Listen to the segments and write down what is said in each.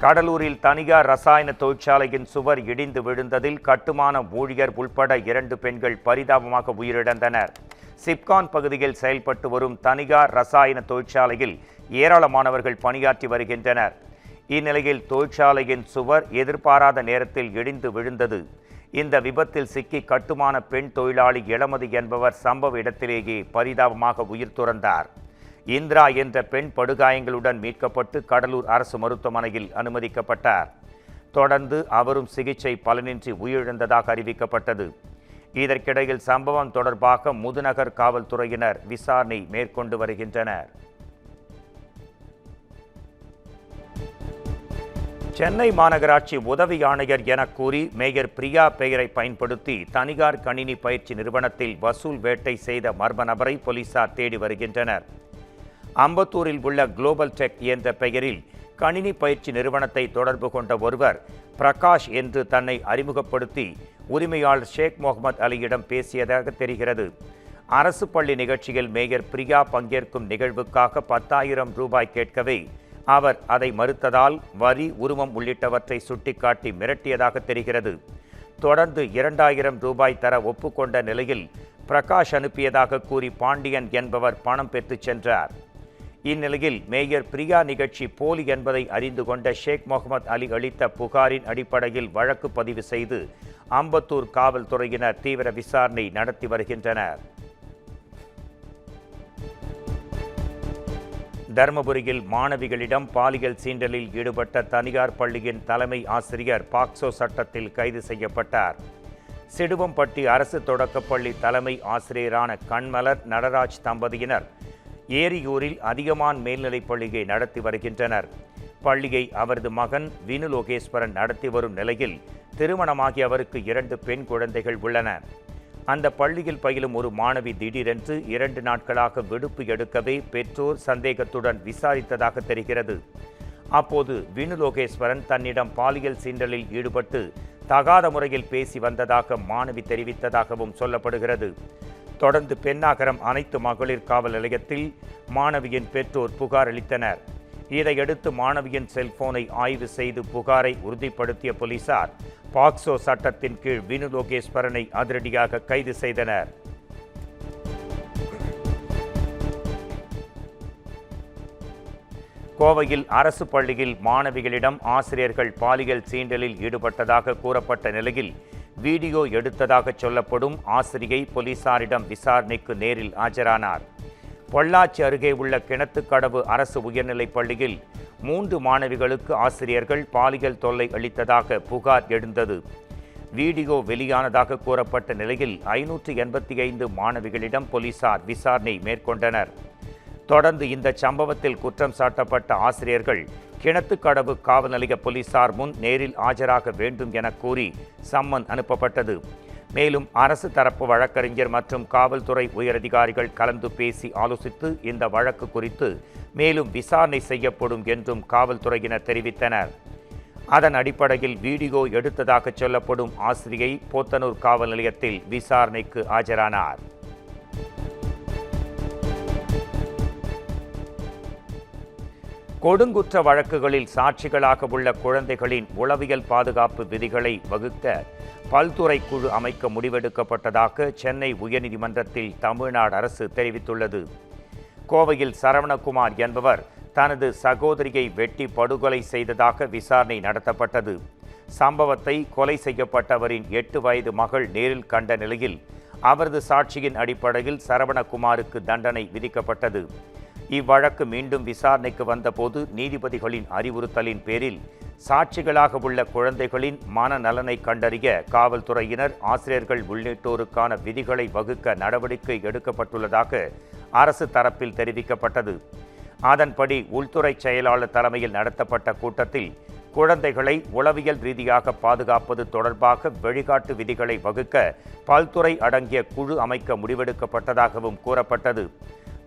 கடலூரில் தனியார் ரசாயன தொழிற்சாலையின் சுவர் இடிந்து விழுந்ததில் கட்டுமான ஊழியர் உள்பட 2 பெண்கள் பரிதாபமாக உயிரிழந்தனர். சிப்கான் பகுதியில் செயல்பட்டு வரும் தனியார் ரசாயன தொழிற்சாலையில் ஏராளமானவர்கள் பணியாற்றி வருகின்றனர். இந்நிலையில் தொழிற்சாலையின் சுவர் எதிர்பாராத நேரத்தில் இடிந்து விழுந்தது. இந்த விபத்தில் சிக்கி கட்டுமான பெண் தொழிலாளி இளமதி என்பவர் சம்பவ இடத்திலேயே பரிதாபமாக உயிர் துறந்தார். இந்திரா என்ற பெண் படுகாயங்களுடன் மீட்கப்பட்டு கடலூர் அரசு மருத்துவமனையில் அனுமதிக்கப்பட்டார். தொடர்ந்து அவரும் சிகிச்சை பலனின்றி உயிரிழந்ததாக அறிவிக்கப்பட்டது. இதற்கிடையில் சம்பவம் தொடர்பாக முதுநகர் காவல்துறையினர் விசாரணை மேற்கொண்டு வருகின்றனர். சென்னை மாநகராட்சி உதவி ஆணையர் என கூறி மேயர் பிரியா பெயரை பயன்படுத்தி தனியார் கணினி பயிற்சி நிறுவனத்தில் வசூல் வேட்டை செய்த மர்ம நபரை போலீசார் தேடி வருகின்றனர். அம்பத்தூரில் உள்ள குளோபல் டெக் என்ற பெயரில் கணினி பயிற்சி நிறுவனத்தை தொடர்பு கொண்ட ஒருவர் பிரகாஷ் என்று தன்னை அறிமுகப்படுத்தி உரிமையாளர் ஷேக் முகமது அலியிடம் பேசியதாக தெரிகிறது. அரசு பள்ளி நிகழ்ச்சியில் மேயர் பிரியா பங்கேற்கும் நிகழ்வுக்காக 10,000 ரூபாய் கேட்கவே அவர் அதை மறுத்ததால் வரி, உருவம் உள்ளிட்டவற்றை சுட்டிக்காட்டி மிரட்டியதாக தெரிகிறது. தொடர்ந்து 2,000 ரூபாய் தர ஒப்புக்கொண்ட நிலையில் பிரகாஷ் அனுப்பியதாக கூறி பாண்டியன் என்பவர் பணம் பெற்றுச் சென்றார். இந்நிலையில் மேயர் பிரியா நிகழ்ச்சி போலி என்பதை அறிந்து கொண்ட ஷேக் முகமது அலி அளித்த புகாரின் அடிப்படையில் வழக்கு பதிவு செய்து அம்பத்தூர் காவல்துறையினர் தீவிர விசாரணை நடத்தி வருகின்றனர். தருமபுரியில் மாணவிகளிடம் பாலியல் சீண்டலில் ஈடுபட்ட தனியார் பள்ளியின் தலைமை ஆசிரியர் பாக்சோ சட்டத்தில் கைது செய்யப்பட்டார். சிடுவம்பட்டி அரசு தொடக்கப்பள்ளி தலைமை ஆசிரியரான கண்மலர் நடராஜ் தம்பதியினர் ஏரியூரில் அதிகமான் மேல்நிலைப் பள்ளியை நடத்தி வருகின்றனர். பள்ளியை அவரது மகன் வினு லோகேஸ்வரன் நடத்தி வரும் நிலையில் திருமணமாகி அவருக்கு 2 பெண் குழந்தைகள் உள்ளன. அந்த பள்ளியில் பயிலும் ஒரு மாணவி திடீரென்று 2 நாட்களாக விடுப்பு எடுக்கவே பெற்றோர் சந்தேகத்துடன் விசாரித்ததாக தெரிகிறது. அப்போது வினு லோகேஸ்வரன் தன்னிடம் பாலியல் சீண்டலில் ஈடுபட்டு தகாத முறையில் பேசி வந்ததாக மாணவி தெரிவித்ததாகவும் சொல்லப்படுகிறது. தொடர்ந்து பென்னாகரம் அனைத்து மகளிர் காவல் நிலையத்தில் மாணவியின் பெற்றோர் புகார் அளித்தனர். இதையடுத்து மாணவியின் செல்போனை ஆய்வு செய்து புகாரை உறுதிப்படுத்திய போலீசார் பாக்சோ சட்டத்தின் கீழ் வினு லோகேஸ்வரனை அதிரடியாக கைது செய்தனர். கோவையில் அரசு பள்ளியில் மாணவிகளிடம் ஆசிரியர்கள் பாலியல் சீண்டலில் ஈடுபட்டதாக கூறப்பட்ட நிலையில் வீடியோ எடுத்ததாக சொல்லப்படும் ஆசிரியை போலீசாரிடம் விசாரணைக்கு நேரில் ஆஜரானார். பொள்ளாச்சி அருகே உள்ள கிணத்துக்கடவு அரசு உயர்நிலைப் பள்ளியில் 3 மாணவிகளுக்கு ஆசிரியர்கள் பாலியல் தொல்லை அளித்ததாக புகார் எழுந்தது. வீடியோ வெளியானதாக கூறப்பட்ட நிலையில் 585 மாணவிகளிடம் போலீசார் விசாரணை மேற்கொண்டனர். தொடர்ந்து இந்த சம்பவத்தில் குற்றம் சாட்டப்பட்ட ஆசிரியர்கள் கிணத்துக்கடவு காவல் நிலைய போலீசார் முன் நேரில் ஆஜராக வேண்டும் என கூறி சம்மன் அனுப்பப்பட்டது. மேலும் அரசு தரப்பு வழக்கறிஞர் மற்றும் காவல்துறை உயரதிகாரிகள் கலந்து பேசி ஆலோசித்து இந்த வழக்கு குறித்து மேலும் விசாரணை செய்யப்படும் என்றும் காவல்துறையினர் தெரிவித்தனர். அதன் அடிப்படையில் வீடியோ எடுத்ததாக சொல்லப்படும் ஆசிரியை போத்தனூர் காவல் நிலையத்தில் விசாரணைக்கு ஆஜரானார். கொடுங்குற்ற வழக்குகளில் சாட்சிகளாக உள்ள குழந்தைகளின் உளவியல் பாதுகாப்பு விதிகளை வகுக்க பல்துறை குழு அமைக்க முடிவெடுக்கப்பட்டதாக சென்னை உயர்நீதிமன்றத்தில் தமிழ்நாடு அரசு தெரிவித்துள்ளது. கோவையில் சரவணகுமார் என்பவர் தனது சகோதரியை வெட்டி படுகொலை செய்ததாக விசாரணை நடத்தப்பட்டது. சம்பவத்தை கொலை செய்யப்பட்டவரின் 8 வயது மகள் நேரில் கண்ட நிலையில் அவரது சாட்சியின் அடிப்படையில் சரவணகுமாருக்கு தண்டனை விதிக்கப்பட்டது. இவ்வழக்கு மீண்டும் விசாரணைக்கு வந்தபோது நீதிபதிகளின் அறிவுறுத்தலின் பேரில் சாட்சிகளாக உள்ள குழந்தைகளின் மனநலனை கண்டறிய காவல்துறையினர், ஆசிரியர்கள் உள்ளிட்டோருக்கான விதிகளை வகுக்க நடவடிக்கை எடுக்கப்பட்டுள்ளதாக அரசு தரப்பில் தெரிவிக்கப்பட்டது. அதன்படி உள்துறை செயலாளர் தலைமையில் நடத்தப்பட்ட கூட்டத்தில் குழந்தைகளை உளவியல் ரீதியாக பாதுகாப்பது தொடர்பாக வழிகாட்டு விதிகளை வகுக்க பல்துறை அடங்கிய குழு அமைக்க முடிவெடுக்கப்பட்டதாகவும் கூறப்பட்டது.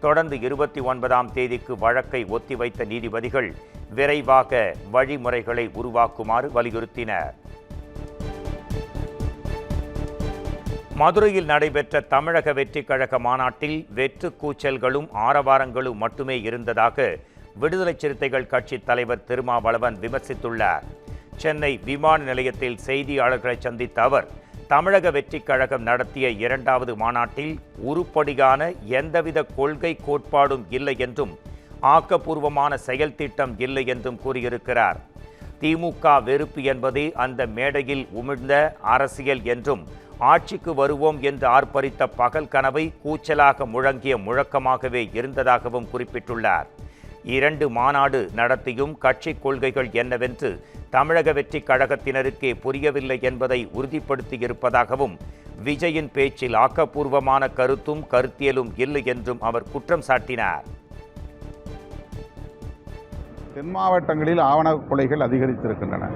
தொடர்ந்து 29ஆம் தேதிக்கு வழக்கை ஒத்திவைத்த நீதிபதிகள் விரைவாக வழிமுறைகளை உருவாக்குமாறு வலியுறுத்தினர். மதுரையில் நடைபெற்ற தமிழக வெற்றிக் கழக மாநாட்டில் வெற்று கூச்சல்களும் ஆரவாரங்களும் மட்டுமே இருந்ததாக விடுதலை சிறுத்தைகள் கட்சி தலைவர் திருமாவளவன் விமர்சித்துள்ளார். சென்னை விமான நிலையத்தில் செய்தியாளர்களை சந்தித்த அவர், தமிழக வெற்றிக் கழகம் நடத்திய 2வது மாநாட்டில் உருப்படியான எந்தவித கொள்கை கோட்பாடும் இல்லை என்றும் ஆக்கப்பூர்வமான செயல் திட்டம் இல்லை என்றும் கூறியிருக்கிறார். திமுக வெறுப்பு என்பதே அந்த மேடையில் உமிழ்ந்த அரசியல் என்றும் ஆட்சிக்கு வருவோம் என்று ஆர்ப்பரித்த பகல் கனவை கூச்சலாக முழங்கிய முழக்கமாகவே இருந்ததாகவும் குறிப்பிட்டுள்ளார். 2 மாநாடு நடத்தியும் கட்சி கொள்கைகள் என்னவென்று தமிழக வெற்றிக் கழகத்தினருக்கே புரியவில்லை என்பதை உறுதிப்படுத்தியிருப்பதாகவும், விஜயின் பேச்சில் ஆக்கப்பூர்வமான கருத்தும் கருத்தியலும் இல்லை என்றும் அவர் குற்றம் சாட்டினார். தென் மாவட்டங்களில் ஆணவ கொலைகள் அதிகரித்திருக்கின்றன.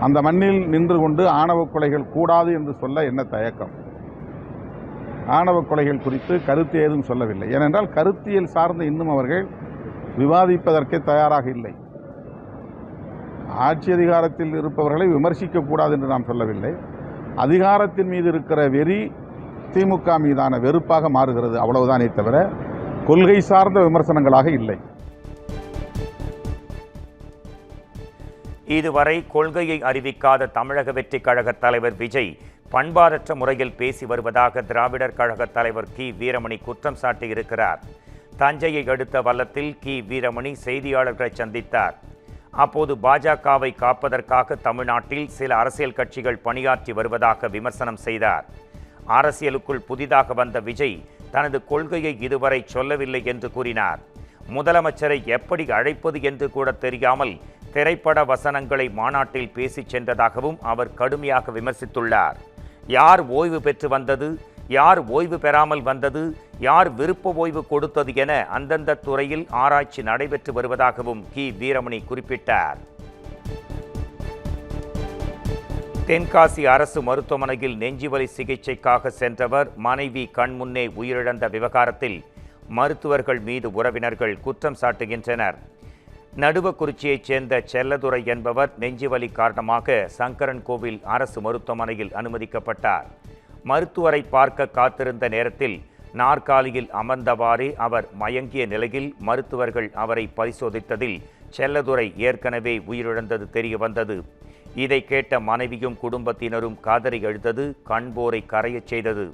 அந்த மண்ணில் நின்று கொண்டு ஆணவ கொலைகள் கூடாது என்று சொல்ல என்ன தயக்கம்? ஆணவ கொலைகள் குறித்து கருத்து ஏதும் சொல்லவில்லை. ஏனென்றால் கருத்தியல் சார்ந்து இன்னும் அவர்கள் விவாதிப்பதற்கே தயாராக இல்லை. ஆட்சி அதிகாரத்தில் இருப்பவர்களை விமர்சிக்கக்கூடாது என்று நாம் சொல்லவில்லை. அதிகாரத்தின் மீது இருக்கிற வெறி திமுக மீதான வெறுப்பாக மாறுகிறது, அவ்வளவுதானே தவிர கொள்கை சார்ந்த விமர்சனங்களாக இல்லை. இதுவரை கொள்கையை அறிவிக்காத தமிழக வெற்றிக் கழக தலைவர் விஜய் பண்பாடற்ற முறையில் பேசி வருவதாக திராவிடர் கழக தலைவர் கி. வீரமணி குற்றம் சாட்டியிருக்கிறார். தஞ்சையை அடுத்த வல்லத்தில் கி. வீரமணி செய்தியாளர்களை சந்தித்தார். அப்போது பாஜகவை காப்பதற்காக தமிழ்நாட்டில் சில அரசியல் கட்சிகள் பணியாற்றி வருவதாக விமர்சனம் செய்தார். அரசியலுக்குள் புதிதாக வந்த விஜய் தனது கொள்கையை இதுவரை சொல்லவில்லை என்று கூறினார். முதலமைச்சரை எப்படி அழைப்பது என்று கூட தெரியாமல் திரைப்பட வசனங்களை மாநாட்டில் பேசிச் சென்றதாகவும் அவர் கடுமையாக விமர்சித்துள்ளார். யார் ஓய்வு பெற்று வந்தது, யார் ஓய்வு பெறாமல் வந்தது, யார் விருப்ப ஓய்வு கொடுத்தது என அந்தந்த துறையில் ஆராய்ச்சி நடைபெற்று வருவதாகவும் கி. வீரமணி குறிப்பிட்டார். தென்காசி அரசு மருத்துவமனையில் நெஞ்சுவலி சிகிச்சைக்காக சென்றவர் மனைவி கண்முன்னே உயிரிழந்த விவகாரத்தில் மருத்துவர்கள் மீது உறவினர்கள் குற்றம் சாட்டுகின்றனர். நடுவக்குறிச்சியைச் சேர்ந்த செல்லதுரை என்பவர் நெஞ்சுவலி காரணமாக சங்கரன்கோவில் அரசு மருத்துவமனையில் அனுமதிக்கப்பட்டார். மருத்துவரை பார்க்க காத்திருந்த நேரத்தில் நாற்காலியில் அமர்ந்தவாறே அவர் மயங்கிய நிலையில் மருத்துவர்கள் அவரை பரிசோதித்ததில் செல்லதுரை ஏற்கனவே உயிரிழந்தது தெரிய வந்தது. இதை கேட்ட மனைவியும் குடும்பத்தினரும் காதறி எழுந்தது கண்போரை கரையச் செய்தது.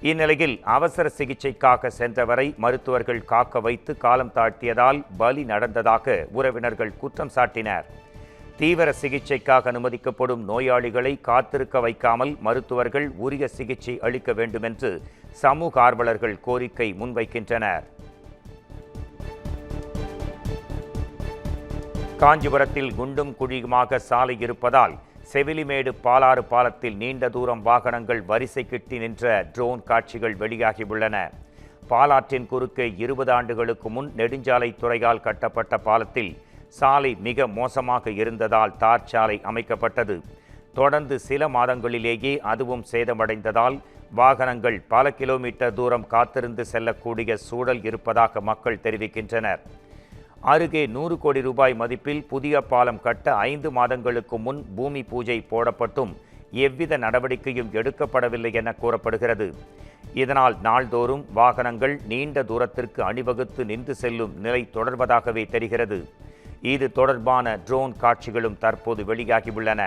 இந்நிலையில் அவசர சிகிச்சைக்காக சென்றவரை மருத்துவர்கள் காக்க வைத்து காலம் தாழ்த்தியதால் பலி நடந்ததாக உறவினர்கள் குற்றம் சாட்டினர். தீவிர சிகிச்சைக்காக அனுமதிக்கப்படும் நோயாளிகளை காத்திருக்க வைக்காமல் மருத்துவர்கள் உரிய சிகிச்சை அளிக்க வேண்டும் என்று சமூக ஆர்வலர்கள் கோரிக்கை முன்வைக்கின்றனர். காஞ்சிபுரத்தில் குண்டும் குழியுமாக சாலை இருப்பதால் செவிலிமேடு பாலாறு பாலத்தில் நீண்ட தூரம் வாகனங்கள் வரிசை கிட்டி நின்ற ட்ரோன் காட்சிகள் வெளியாகியுள்ளன. பாலாற்றின் குறுக்கே 20 ஆண்டுகளுக்கு முன் நெடுஞ்சாலைத்துறையால் கட்டப்பட்ட பாலத்தில் சாலை மிக மோசமாக இருந்ததால் தார் சாலை அமைக்கப்பட்டது. தொடர்ந்து சில மாதங்களிலேயே அதுவும் சேதமடைந்ததால் வாகனங்கள் பல கிலோமீட்டர் தூரம் காத்திருந்து செல்லக்கூடிய சூழல் இருப்பதாக மக்கள் தெரிவிக்கின்றனர். அருகே 100 கோடி ரூபாய் மதிப்பில் புதிய பாலம் கட்ட 5 மாதங்களுக்கு முன் பூமி பூஜை போடப்பட்டும் எவ்வித நடவடிக்கையும் எடுக்கப்படவில்லை என கூறப்படுகிறது. இதனால் நாள்தோறும் வாகனங்கள் நீண்ட தூரத்திற்கு அணிவகுத்து நின்று செல்லும் நிலை தொடர்வதாகவே தெரிகிறது. இது தொடர்பான ட்ரோன் காட்சிகளும் தற்போது வெளியாகியுள்ளன.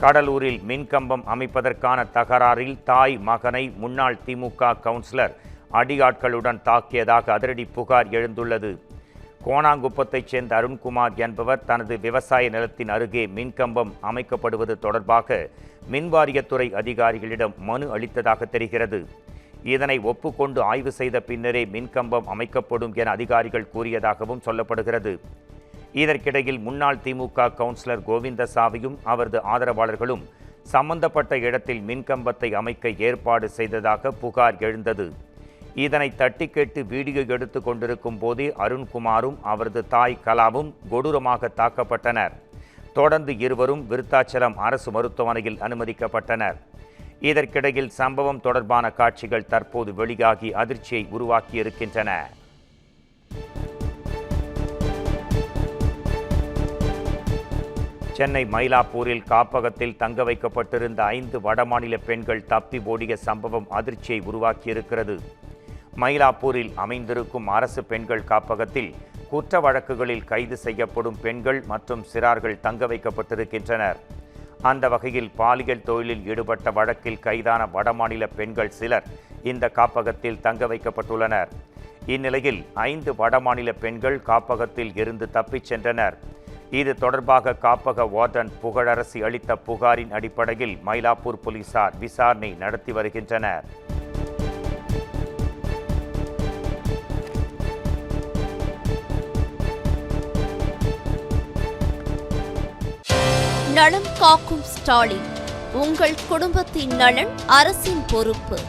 கடலூரில் மின்கம்பம் அமைப்பதற்கான தகராறில் தாய் மகனை முன்னாள் திமுக கவுன்சிலர் அடியாட்களுடன் தாக்கியதாக அதிரடி புகார் எழுந்துள்ளது. கோணாங்குப்பத்தைச் சேர்ந்த அருண்குமார் என்பவர் தனது விவசாய நிலத்தின் அருகே மின்கம்பம் அமைக்கப்படுவது தொடர்பாக மின்வாரியத்துறை அதிகாரிகளிடம் மனு அளித்ததாக தெரிகிறது. இதனை ஒப்புக்கொண்டு ஆய்வு செய்த பின்னரே மின்கம்பம் அமைக்கப்படும் என அதிகாரிகள் கூறியதாகவும் சொல்லப்படுகிறது. இதற்கிடையில் முன்னாள் திமுக கவுன்சிலர் கோவிந்தசாமியும் அவரது ஆதரவாளர்களும் சம்பந்தப்பட்ட இடத்தில் மின்கம்பத்தை அமைக்க ஏற்பாடு செய்ததாக புகார் எழுந்தது. இதனை தட்டி கேட்டு வீடியோ எடுத்து கொண்டிருக்கும் போதே அருண்குமாரும் அவரது தாய் கலாவும் கொடூரமாக தாக்கப்பட்டனர். தொடர்ந்து இருவரும் விருத்தாச்சலம் அரசு மருத்துவமனையில் அனுமதிக்கப்பட்டனர். இதற்கிடையில் சம்பவம் தொடர்பான காட்சிகள் தற்போது வெளியாகி அதிர்ச்சியை உருவாக்கியிருக்கின்றன. சென்னை மயிலாப்பூரில் காப்பகத்தில் தங்க வைக்கப்பட்டிருந்த 5 வடமாநில பெண்கள் தப்பி ஓடிய சம்பவம் அதிர்ச்சியை உருவாக்கியிருக்கிறது. மயிலாப்பூரில் அமைந்திருக்கும் அரசு பெண்கள் காப்பகத்தில் குற்ற வழக்குகளில் கைது செய்யப்படும் பெண்கள் மற்றும் சிறார்கள் தங்க வைக்கப்பட்டிருக்கின்றனர். அந்த வகையில் பாலியல் தொழிலில் ஈடுபட்ட வழக்கில் கைதான வடமாநில பெண்கள் சிலர் இந்த காப்பகத்தில் தங்க வைக்கப்பட்டுள்ளனர். இந்நிலையில் 5 வடமாநில பெண்கள் காப்பகத்தில் இருந்து தப்பிச் சென்றனர். இது தொடர்பாக காப்பக வார்டன் புகழரசி அளித்த புகாரின் அடிப்படையில் மயிலாப்பூர் போலீசார் விசாரணை நடத்தி வருகின்றனர். நலம் காக்கும் ஸ்டாலின், உங்கள் குடும்பத்தின் நலன் அரசின் பொறுப்பு.